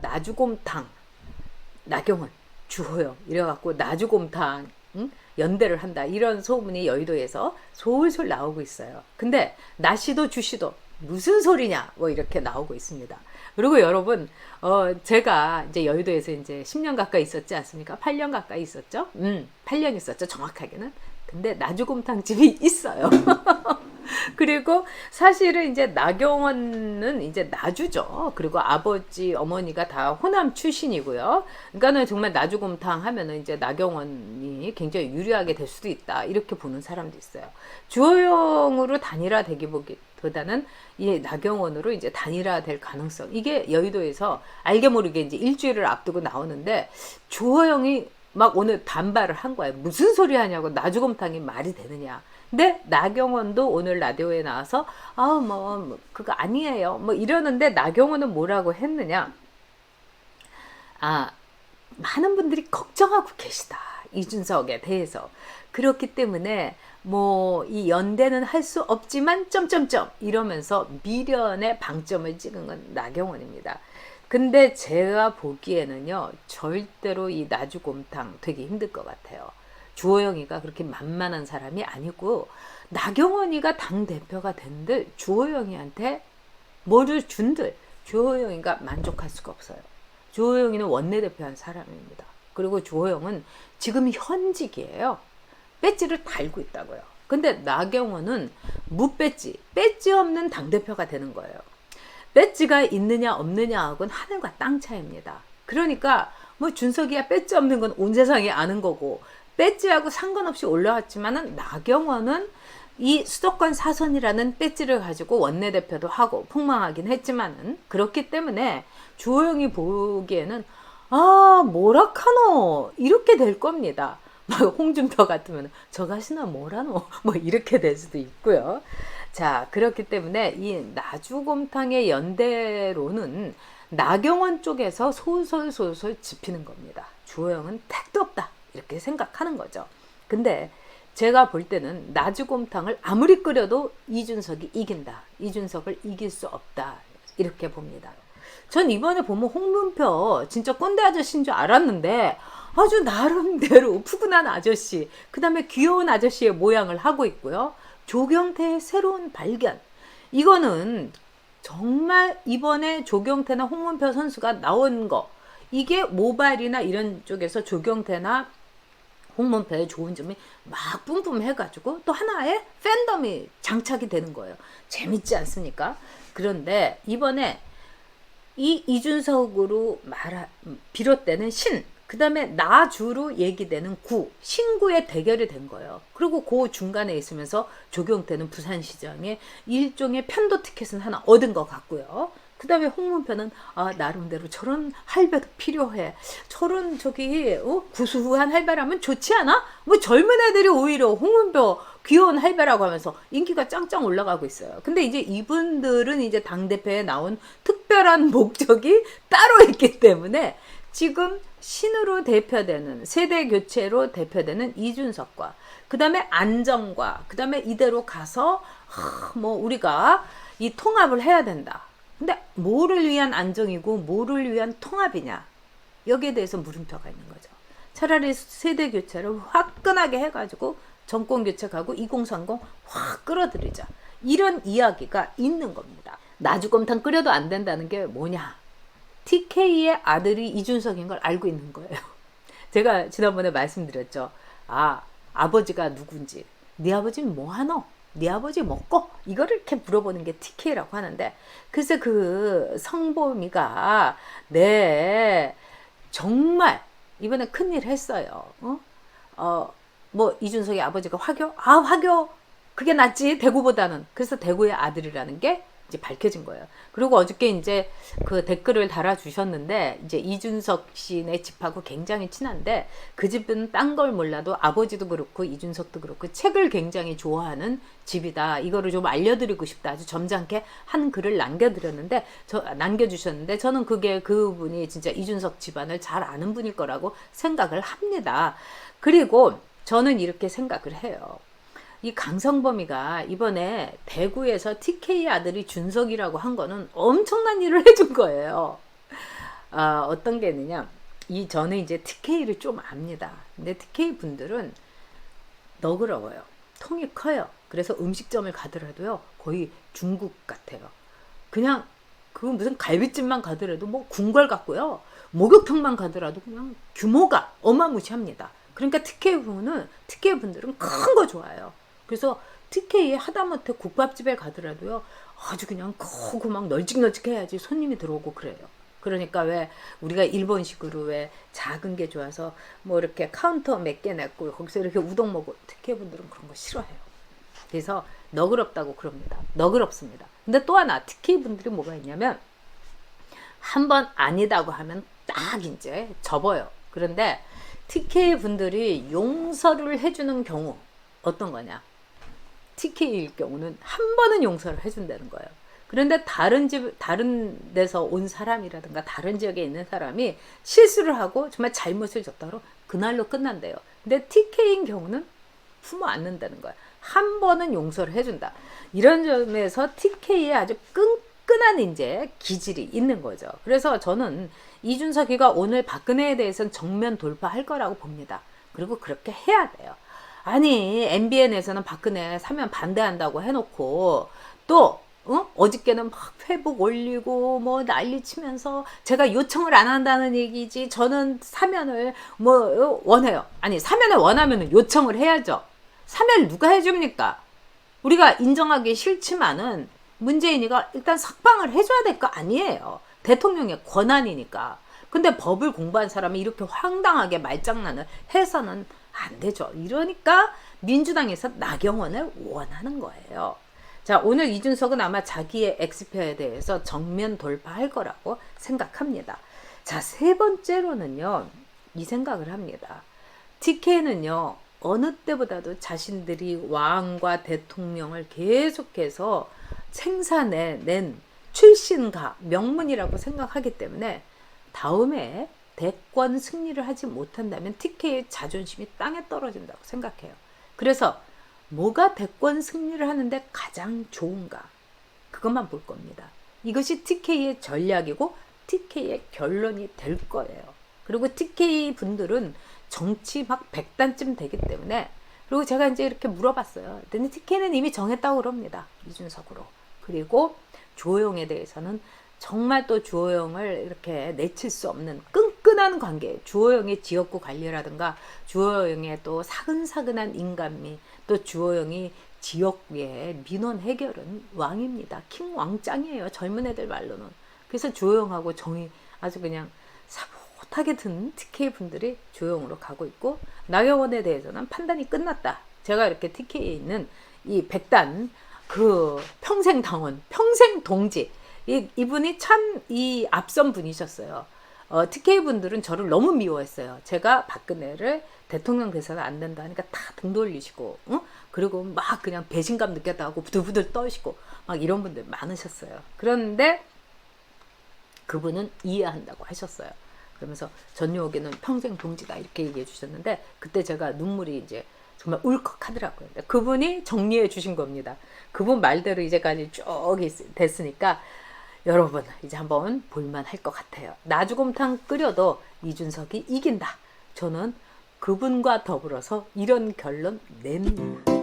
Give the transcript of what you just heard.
나주곰탕, 나경원, 주호영 이래갖고 나주곰탕 연대를 한다 이런 소문이 여의도에서 솔솔 나오고 있어요. 근데 나씨도 주씨도 무슨 소리냐 뭐 이렇게 나오고 있습니다. 그리고 여러분 제가 이제 여의도에서 이제 10년 가까이 있었지 않습니까? 8년 가까이 있었죠. 8년 있었죠, 정확하게는. 근데 나주곰탕 집이 있어요. 그리고 사실은 이제 나경원은 이제 나주죠. 그리고 아버지 어머니가 다 호남 출신이고요. 그러니까는 정말 나주곰탕 하면은 이제 나경원이 굉장히 유리하게 될 수도 있다 이렇게 보는 사람도 있어요. 주호영으로 단일화되기보다는 이 나경원으로 이제 단일화될 가능성, 이게 여의도에서 알게 모르게 이제 일주일을 앞두고 나오는데, 주호영이 막 오늘 반발을 한 거예요. 무슨 소리 하냐고, 나주곰탕이 말이 되느냐. 근데 나경원도 오늘 라디오에 나와서 그거 아니에요 뭐 이러는데, 나경원은 뭐라고 했느냐, 많은 분들이 걱정하고 계시다, 이준석에 대해서. 그렇기 때문에 뭐 이 연대는 할 수 없지만 점점점 이러면서 미련의 방점을 찍은 건 나경원입니다. 근데 제가 보기에는요, 절대로 이 나주곰탕 되기 힘들 것 같아요. 주호영이가 그렇게 만만한 사람이 아니고, 나경원이가 당대표가 된들 주호영이한테 뭐를 준들 주호영이가 만족할 수가 없어요. 주호영이는 원내대표한 사람입니다. 그리고 주호영은 지금 현직이에요. 배지를 달고 있다고요. 근데 나경원은 무배지, 배지 없는 당대표가 되는 거예요. 배지가 있느냐 없느냐 하고는 하늘과 땅 차이입니다. 그러니까 뭐 준석이야 배지 없는 건 온 세상이 아는 거고, 배지하고 상관없이 올라왔지만은 나경원은 이 수도권 사선이라는 배지를 가지고 원내대표도 하고 폭망하긴 했지만은, 그렇기 때문에 주호영이 보기에는 뭐라카노 이렇게 될 겁니다. 홍준표 같으면 저 가시나 뭐라노 뭐 이렇게 될 수도 있고요. 자, 그렇기 때문에 이 나주곰탕의 연대로는 나경원 쪽에서 솔솔 짚히는 겁니다. 주호영은 택도 없다 이렇게 생각하는 거죠. 근데 제가 볼 때는 나주곰탕을 아무리 끓여도 이준석이 이긴다, 이준석을 이길 수 없다 이렇게 봅니다. 전 이번에 보면 홍문표 진짜 꼰대 아저씨인 줄 알았는데, 아주 나름대로 푸근한 아저씨, 그 다음에 귀여운 아저씨의 모양을 하고 있고요. 조경태의 새로운 발견, 이거는 정말 이번에 조경태나 홍문표 선수가 나온 거, 이게 모바일이나 이런 쪽에서 조경태나 홍문표의 좋은 점이 막 뿜뿜해가지고 또 하나의 팬덤이 장착이 되는 거예요. 재밌지 않습니까? 그런데 이번에 이 이준석으로 비롯되는 신, 그 다음에 나주로 얘기되는 구, 신구의 대결이 된 거예요. 그리고 그 중간에 있으면서 조경태는 부산시장에 일종의 편도 티켓은 하나 얻은 것 같고요. 그 다음에 홍문표는 나름대로 저런 할배도 필요해, 저런 구수한 할배라면 좋지 않아? 뭐 젊은 애들이 오히려 홍문표 귀여운 할배라고 하면서 인기가 짱짱 올라가고 있어요. 근데 이제 이분들은 이제 당대표에 나온 특별한 목적이 따로 있기 때문에 지금 신으로 대표되는, 세대 교체로 대표되는 이준석과, 그 다음에 안정과, 그 다음에 이대로 가서 우리가 이 통합을 해야 된다. 근데 뭐를 위한 안정이고 뭐를 위한 통합이냐, 여기에 대해서 물음표가 있는 거죠. 차라리 세대 교체를 화끈하게 해가지고 정권 교체 가고 2030 확 끌어들이자, 이런 이야기가 있는 겁니다. 나주곰탕 끓여도 안 된다는 게 뭐냐, TK의 아들이 이준석인 걸 알고 있는 거예요. 제가 지난번에 말씀드렸죠. 아버지가 누군지, 네 아버지는 뭐 하노? 네 아버지 먹고? 이거를 이렇게 물어보는 게 TK라고 하는데, 글쎄 그 성범이가 정말 이번에 큰일 했어요. 이준석의 아버지가 화교? 화교 그게 낫지 대구보다는. 그래서 대구의 아들이라는 게 이제 밝혀진 거예요. 그리고 어저께 이제 그 댓글을 달아주셨는데, 이제 이준석 씨네 집하고 굉장히 친한데, 그 집은 딴 걸 몰라도 아버지도 그렇고 이준석도 그렇고 책을 굉장히 좋아하는 집이다, 이거를 좀 알려드리고 싶다, 아주 점잖게 한 글을 남겨주셨는데, 저는 그분이 진짜 이준석 집안을 잘 아는 분일 거라고 생각을 합니다. 그리고 저는 이렇게 생각을 해요. 이 강성범이가 이번에 대구에서 TK 아들이 준석이라고 한 거는 엄청난 일을 해준 거예요. 어떤 게 있느냐. 저는 이제 TK를 좀 압니다. 근데 TK 분들은 너그러워요. 통이 커요. 그래서 음식점을 가더라도요, 거의 중국 같아요. 그냥 그 무슨 갈비집만 가더라도 뭐 궁궐 같고요. 목욕탕만 가더라도 그냥 규모가 어마무시합니다. 그러니까 TK 분들은 큰 거 좋아해요. 그래서 TK 하다못해 국밥집에 가더라도요, 아주 그냥 크고 막 널찍널찍해야지 손님이 들어오고 그래요. 그러니까 왜 우리가 일본식으로 왜 작은 게 좋아서 뭐 이렇게 카운터 몇 개 냈고 거기서 이렇게 우동 먹고, TK 분들은 그런 거 싫어해요. 그래서 너그럽다고 그럽니다. 너그럽습니다. 근데 또 하나 TK 분들이 뭐가 있냐면, 한번 아니다고 하면 딱 이제 접어요. 그런데 TK 분들이 용서를 해주는 경우 어떤 거냐? TK일 경우는 한 번은 용서를 해준다는 거예요. 그런데 다른 데서 온 사람이라든가 다른 지역에 있는 사람이 실수를 하고 정말 잘못을 졌다로 그날로 끝난대요. 근데 TK인 경우는 품어 안는다는 거야. 한 번은 용서를 해준다. 이런 점에서 TK에 아주 끈끈한 이제 기질이 있는 거죠. 그래서 저는 이준석이가 오늘 박근혜에 대해서는 정면 돌파할 거라고 봅니다. 그리고 그렇게 해야 돼요. 아니, MBN에서는 박근혜 사면 반대한다고 해놓고 또 어저께는 막 회복 올리고 뭐 난리 치면서 제가 요청을 안 한다는 얘기지, 저는 사면을 뭐 원해요. 아니, 사면을 원하면 요청을 해야죠. 사면을 누가 해줍니까? 우리가 인정하기 싫지만은 문재인이가 일단 석방을 해줘야 될 거 아니에요. 대통령의 권한이니까. 근데 법을 공부한 사람이 이렇게 황당하게 말장난을 해서는 안 되죠. 이러니까 민주당에서 나경원을 원하는 거예요. 자, 오늘 이준석은 아마 자기의 엑스표에 대해서 정면 돌파할 거라고 생각합니다. 자, 세 번째로는요, 이 생각을 합니다. TK는요, 어느 때보다도 자신들이 왕과 대통령을 계속해서 생산해낸 출신가, 명문이라고 생각하기 때문에 다음에 대권 승리를 하지 못한다면 TK의 자존심이 땅에 떨어진다고 생각해요. 그래서 뭐가 대권 승리를 하는데 가장 좋은가, 그것만 볼 겁니다. 이것이 TK의 전략이고 TK의 결론이 될 거예요. 그리고 TK 분들은 정치 막 100단쯤 되기 때문에, 그리고 제가 이제 이렇게 물어봤어요. 근데 TK는 이미 정했다고 그럽니다. 이준석으로. 그리고 주호영에 대해서는 정말 또 주호영을 이렇게 내칠 수 없는 끈끈한 관계, 주호영의 지역구 관리라든가 주호영의 또 사근사근한 인간미, 또 주호영이 지역의 민원 해결은 왕입니다. 킹 왕짱이에요. 젊은 애들 말로는. 그래서 주호영하고 정이 아주 그냥 사뭇하게 든 TK 분들이 주호영으로 가고 있고, 나경원에 대해서는 판단이 끝났다. 제가 이렇게 TK에 있는 이 백단 그 평생 당원, 평생 동지, 이분이 참 이 앞선 분이셨어요. TK 분들은 저를 너무 미워했어요. 제가 박근혜를 대통령 돼서는 안 된다 하니까 다 등 돌리시고, 그리고 막 그냥 배신감 느꼈다고 부들부들 떠시고 막 이런 분들 많으셨어요. 그런데 그분은 이해한다고 하셨어요. 그러면서 전용욱이는 평생 동지다 이렇게 얘기해 주셨는데, 그때 제가 눈물이 이제 정말 울컥하더라고요. 그분이 정리해 주신 겁니다. 그분 말대로 이제까지 쭉 됐으니까 여러분 이제 한번 볼만할 것 같아요. 나주곰탕 끓여도 이준석이 이긴다. 저는 그분과 더불어서 이런 결론 냅니다.